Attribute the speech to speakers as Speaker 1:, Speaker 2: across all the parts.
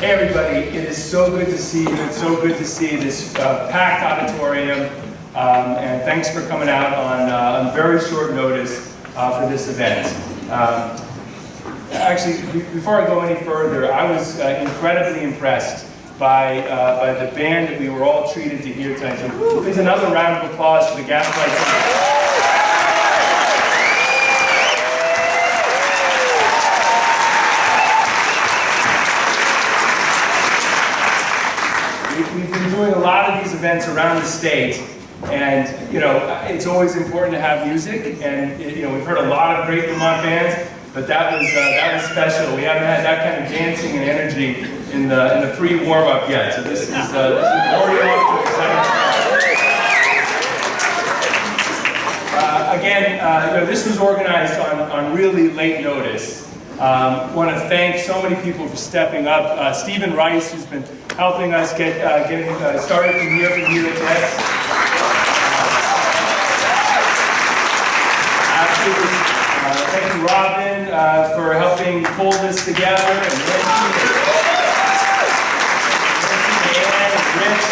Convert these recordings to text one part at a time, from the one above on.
Speaker 1: Hey everybody, it is so good to see you. It's so good to see this packed auditorium, and thanks for coming out on very short notice for this event. Actually, before I go any further, I was incredibly impressed by the band that we were all treated to hear tonight. So please, another round of applause for the Gaslight. We've been doing a lot of these events around the state, and it's always important to have music. And we've heard a lot of great Vermont bands, but that was special. We haven't had that kind of dancing and energy in the pre-warm-up yet. So this is already off to an exciting start. Again, this was organized on really late notice. I want to thank so many people for stepping up. Stephen Rice, who's been helping us getting started from here to UHS. Absolutely. Thank you, Robin, for helping pull this together, and Rich,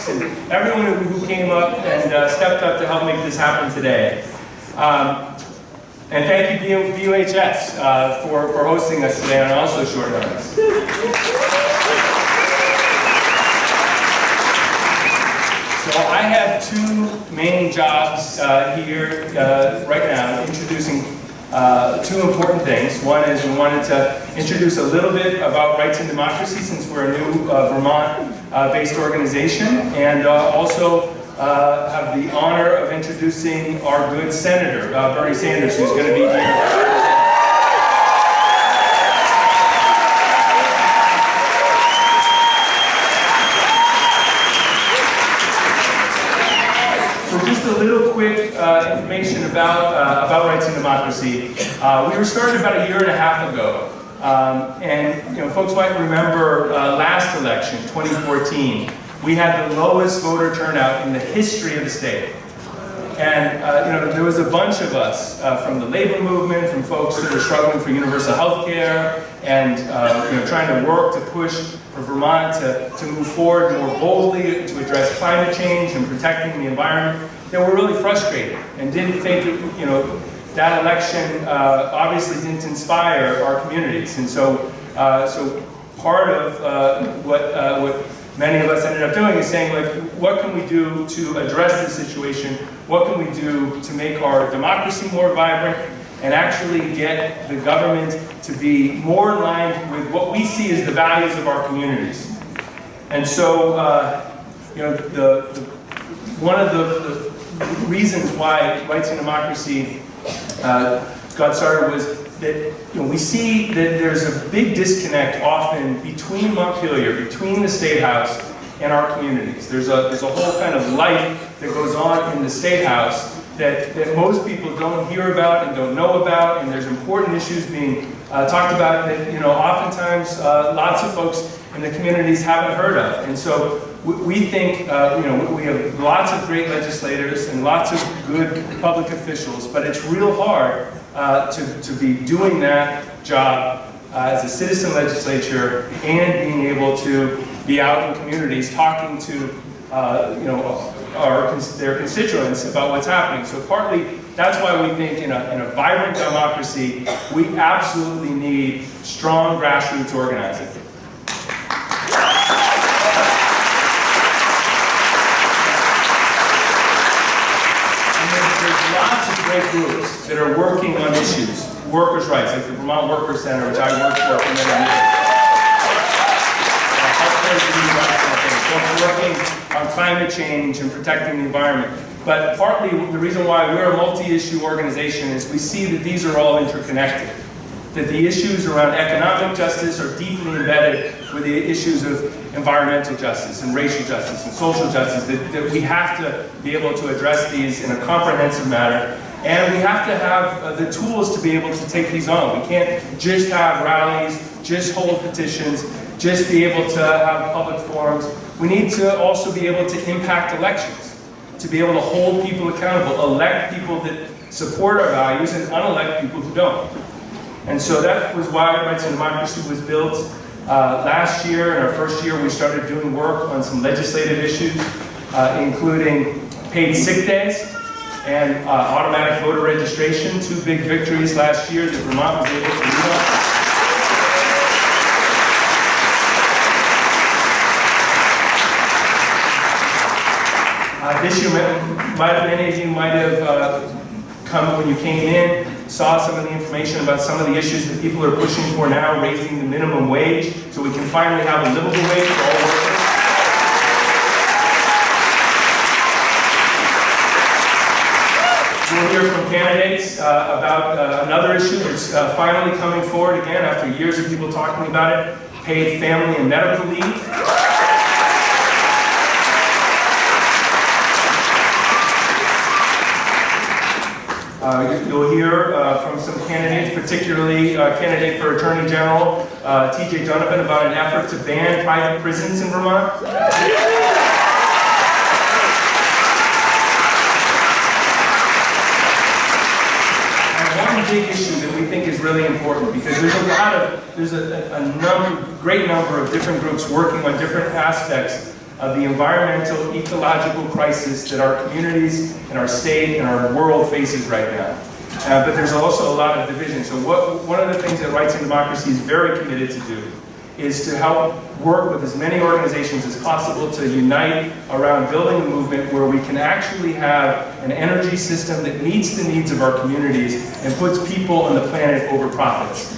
Speaker 1: and everyone who came up and stepped up to help make this happen today. And thank you, BUHS, for hosting us today on also short notice. So I have two main jobs here right now, introducing two important things. One is we wanted to introduce a little bit about Rights and Democracy, since we're a new Vermont-based organization, and also have the honor of introducing our good Senator, Bernie Sanders, who's going to be here. So just a little quick information about Rights and Democracy. We were started about a year and a half ago. And folks might remember last election, 2014. We had the lowest voter turnout in the history of the state. And there was a bunch of us from the labor movement, from folks that are struggling for universal health care, and trying to work to push for Vermont to move forward more boldly to address climate change and protecting the environment. They were really frustrated and didn't think that election obviously didn't inspire our communities. And so part of what many of us ended up doing is saying, like, what can we do to address this situation? What can we do to make our democracy more vibrant and actually get the government to be more in line with what we see as the values of our communities? And so, one of the reasons why Rights and Democracy got started was that we see that there's a big disconnect often between Montpelier, between the State House, and our communities. There's a whole kind of life that goes on in the State House that most people don't hear about and don't know about, and there's important issues being talked about that oftentimes lots of folks in the communities haven't heard of. And so we think we have lots of great legislators and lots of good public officials, but it's real hard to be doing that job as a citizen legislature and being able to be out in communities talking to their constituents about what's happening. So partly that's why we think in a vibrant democracy we absolutely need strong grassroots organizing. Lots of great groups that are working on issues, workers' rights, like the Vermont Workers Center, which I worked for many years. Working on climate change and protecting the environment. But partly the reason why we're a multi-issue organization is we see that these are all interconnected. That the issues around economic justice are deeply embedded with the issues of environmental justice and racial justice and social justice, that we have to be able to address these in a comprehensive manner, and we have to have the tools to be able to take these on. We can't just have rallies, just hold petitions, just be able to have public forums. We need to also be able to impact elections, to be able to hold people accountable, elect people that support our values and unelect people who don't. And so that was why Rights and Democracy was built. Last year, in our first year, we started doing work on some legislative issues, including paid sick days and automatic voter registration, two big victories last year that Vermont was able to lead on. This year, many of you might have come when you came in, saw some of the information about some of the issues that people are pushing for now, raising the minimum wage so we can finally have a livable wage for all workers. We'll hear from candidates about another issue that's finally coming forward again after years of people talking about it, paid family and medical leave. You'll hear from some candidates, particularly candidate for Attorney General, T.J. Donovan, about an effort to ban private prisons in Vermont. And one big issue that we think is really important, because there's a great number of different groups working on different aspects of the environmental, ecological crisis that our communities and our state and our world faces right now. But there's also a lot of division. So one of the things that Rights and Democracy is very committed to do is to help work with as many organizations as possible to unite around building a movement where we can actually have an energy system that meets the needs of our communities and puts people on the planet over profits.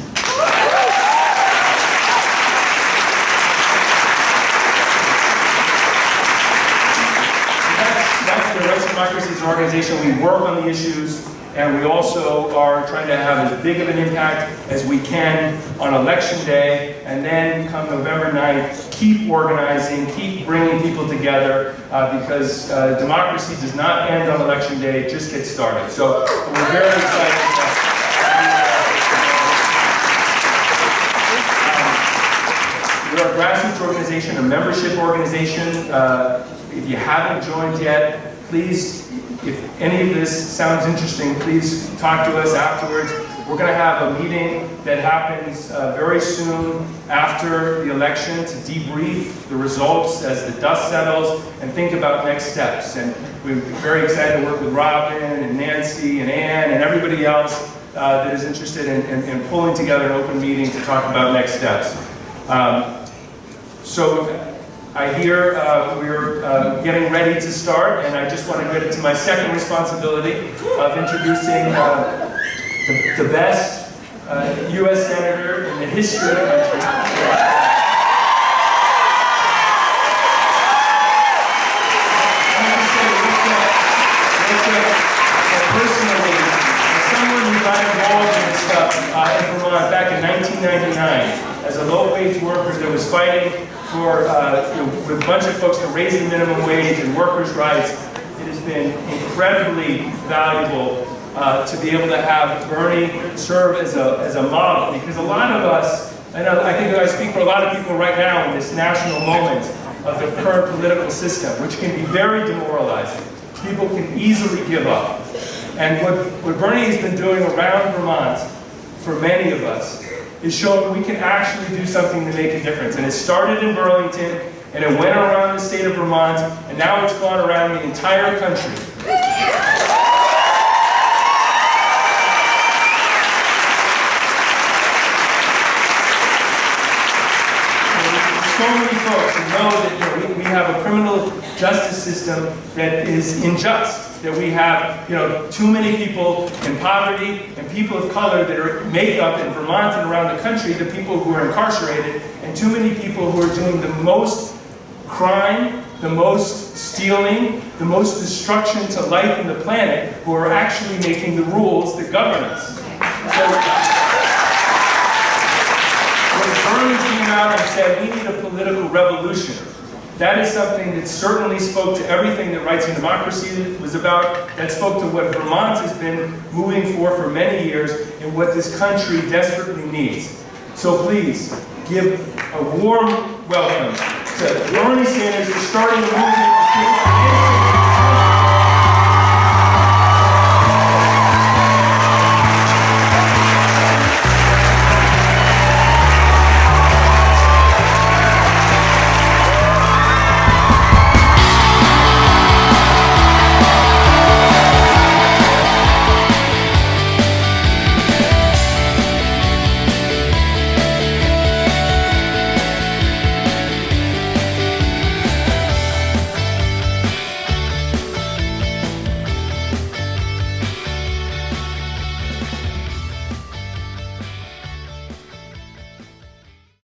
Speaker 1: Democracy is an organization. We work on the issues, and we also are trying to have as big of an impact as we can on Election Day, and then come November 9th, keep organizing, keep bringing people together, because democracy does not end on Election Day, it just gets started. So we're very excited about we're a grassroots organization, a membership organization. If you haven't joined yet, please, if any of this sounds interesting, please talk to us afterwards. We're going to have a meeting that happens very soon after the election to debrief the results as the dust settles and think about next steps. And we're very excited to work with Robin and Nancy and Ann and everybody else that is interested in pulling together an open meeting to talk about next steps. So I hear we're getting ready to start, and I just want to get into my second responsibility of introducing the best U.S. Senator in the history of the country. Personally, as someone who got involved in this stuff in Vermont back in 1999, as a low-wage worker that was fighting for, with a bunch of folks to raise the minimum wage and workers' rights, it has been incredibly valuable to be able to have Bernie serve as a model, because a lot of us, I think I speak for a lot of people right now in this national moment of the current political system, which can be very demoralizing. People can easily give up. And what Bernie has been doing around Vermont for many of us is showing we can actually do something to make a difference. And it started in Burlington, and it went around the state of Vermont, and now it's gone around the entire country. So many folks who know that we have a criminal justice system that is unjust. That we have, too many people in poverty and people of color that make up in Vermont and around the country the people who are incarcerated, and too many people who are doing the most crime, the most stealing, the most destruction to life and the planet, who are actually making the rules that govern us. So, when Bernie came out and said we need a political revolution, that is something that certainly spoke to everything that Rights and Democracy was about, that spoke to what Vermont has been moving for many years, and what this country desperately needs. So please, give a warm welcome to Bernie Sanders for starting the movement.